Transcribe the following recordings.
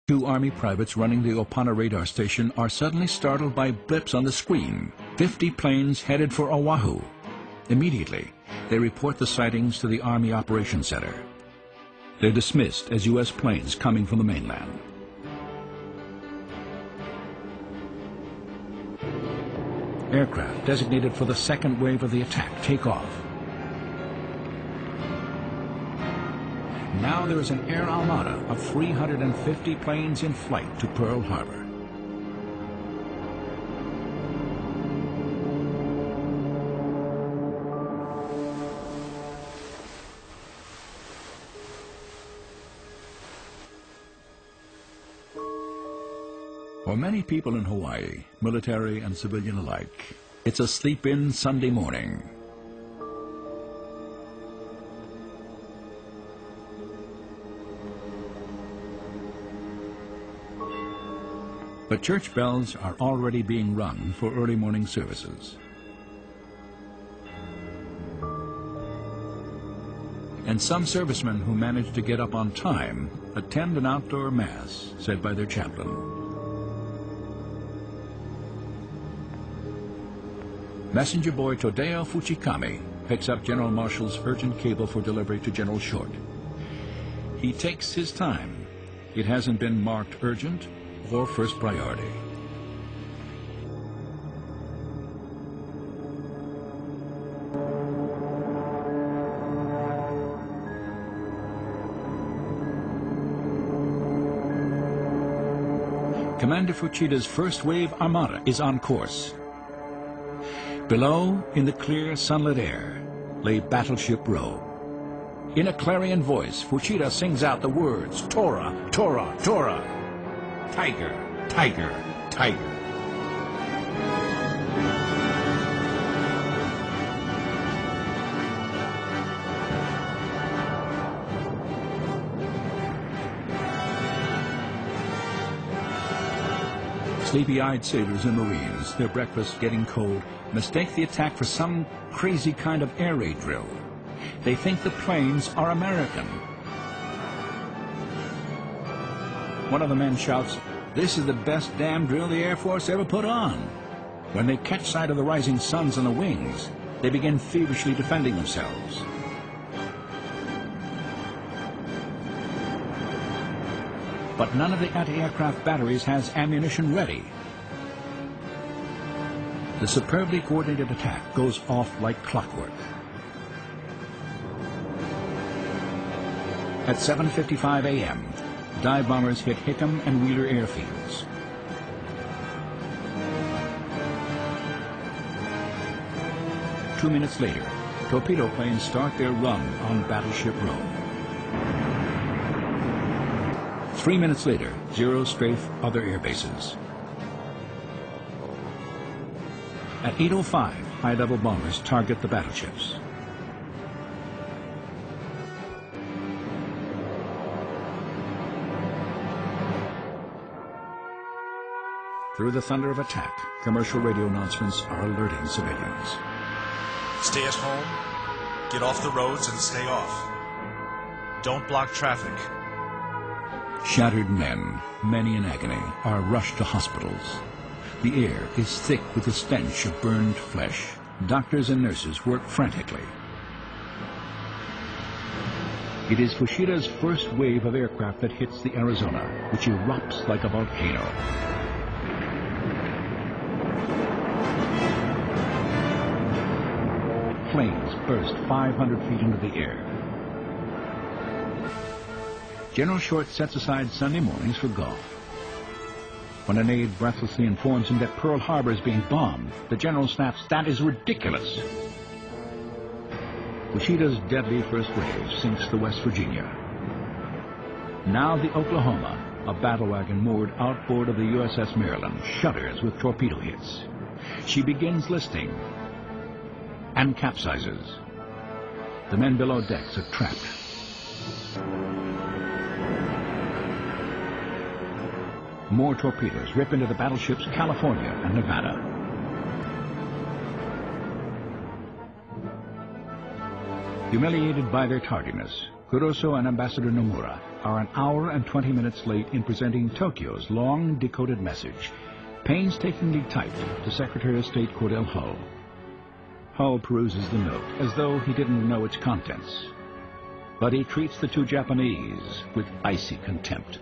Two Army privates running the Opana radar station are suddenly startled by blips on the screen. 50 planes headed for Oahu. Immediately, they report the sightings to the Army Operations Center. They're dismissed as U.S. planes coming from the mainland. Aircraft designated for the second wave of the attack take off. Now there is an air armada of 350 planes in flight to Pearl Harbor. For many people in Hawaii, military and civilian alike, it's a sleep-in Sunday morning. But church bells are already being rung for early morning services. And some servicemen who manage to get up on time attend an outdoor mass said by their chaplain. Messenger boy Todeo Fuchikami picks up General Marshall's urgent cable for delivery to General Short. He takes his time. It hasn't been marked urgent or first priority. Commander Fuchida's first wave armada is on course. Below, in the clear, sunlit air, lay Battleship Row. In a clarion voice, Fuchida sings out the words, "Tora, Tora, Tora! Tiger, tiger, tiger." Sleepy-eyed sailors and Marines, their breakfast getting cold, mistake the attack for some crazy kind of air raid drill. They think the planes are American. One of the men shouts, "This is the best damn drill the Air Force ever put on." When they catch sight of the rising suns on the wings, they begin feverishly defending themselves. But none of the anti-aircraft batteries has ammunition ready. The superbly coordinated attack goes off like clockwork. At 7:55 a.m., dive bombers hit Hickam and Wheeler airfields. Two minutes later, torpedo planes start their run on Battleship Row. 3 minutes later, zero strafe other air bases. At 8:05, high-level bombers target the battleships. Through the thunder of attack, commercial radio announcements are alerting civilians. Stay at home, get off the roads and stay off. Don't block traffic. Shattered men, many in agony, are rushed to hospitals. The air is thick with the stench of burned flesh. Doctors and nurses work frantically. It is Fushida's first wave of aircraft that hits the Arizona, which erupts like a volcano. Flames burst 500 feet into the air. General Short sets aside Sunday mornings for golf. When an aide breathlessly informs him that Pearl Harbor is being bombed, the general snaps, "That is ridiculous." Fushida's deadly first wave sinks the West Virginia. Now the Oklahoma, a battle wagon moored outboard of the USS Maryland, shudders with torpedo hits. She begins listing and capsizes. The men below decks are trapped. More torpedoes rip into the battleships California and Nevada. Humiliated by their tardiness, Kuroso and Ambassador Nomura are an hour and 20 minutes late in presenting Tokyo's long decoded message, painstakingly typed to Secretary of State Cordell Hull. Hull peruses the note as though he didn't know its contents, but he treats the two Japanese with icy contempt.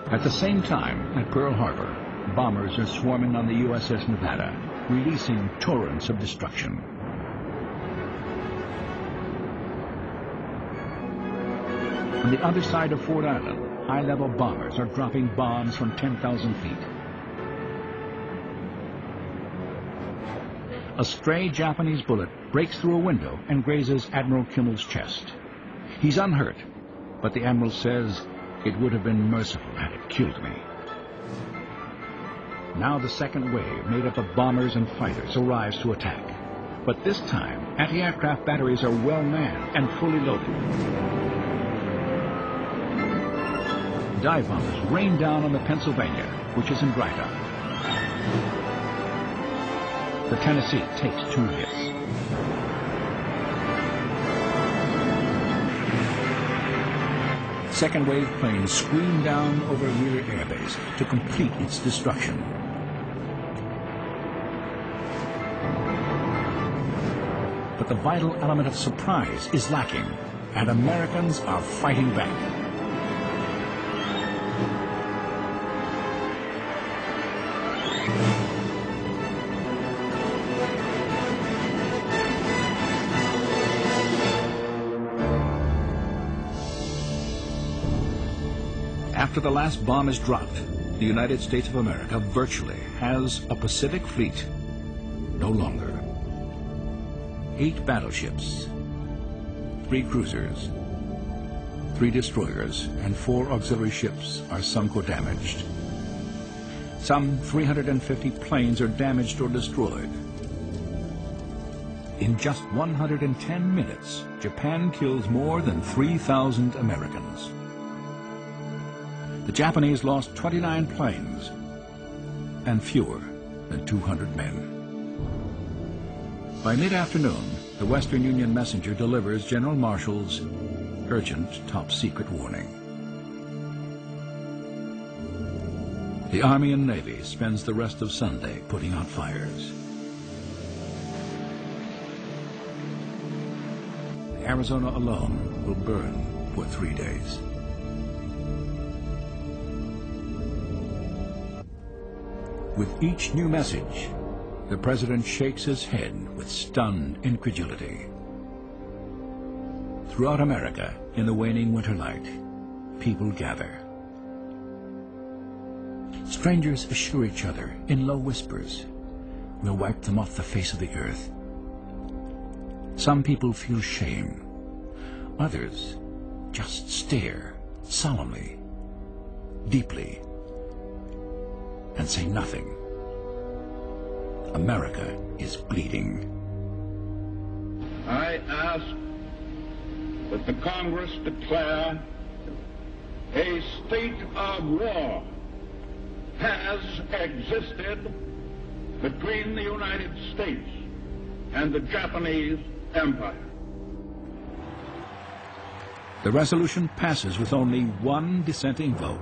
At the same time, at Pearl Harbor, bombers are swarming on the USS Nevada, releasing torrents of destruction. On the other side of Ford Island, high-level bombers are dropping bombs from 10,000 feet. A stray Japanese bullet breaks through a window and grazes Admiral Kimmel's chest. He's unhurt, but the Admiral says, "It would have been merciful had it killed me." Now the second wave, made up of bombers and fighters, arrives to attack. But this time, anti-aircraft batteries are well manned and fully loaded. Dive bombers rain down on the Pennsylvania, which is in dry dock. The Tennessee takes 2 hits. Second wave planes scream down over Wheeler Air Base to complete its destruction. But the vital element of surprise is lacking, and Americans are fighting back. After the last bomb is dropped, the United States of America virtually has a Pacific fleet no longer. 8 battleships, 3 cruisers, 3 destroyers, and 4 auxiliary ships are sunk or damaged. Some 350 planes are damaged or destroyed. In just 110 minutes, Japan kills more than 3,000 Americans. The Japanese lost 29 planes and fewer than 200 men. By mid-afternoon, the Western Union messenger delivers General Marshall's urgent top-secret warning. The Army and Navy spends the rest of Sunday putting out fires. Arizona alone will burn for 3 days. With each new message, the president shakes his head with stunned incredulity. Throughout America, in the waning winter light, people gather. Strangers assure each other in low whispers, "We'll wipe them off the face of the earth." Some people feel shame. Others just stare solemnly, deeply, and say nothing. America is bleeding. I ask that the Congress declare a state of war has existed between the United States and the Japanese Empire. The resolution passes with only one dissenting vote.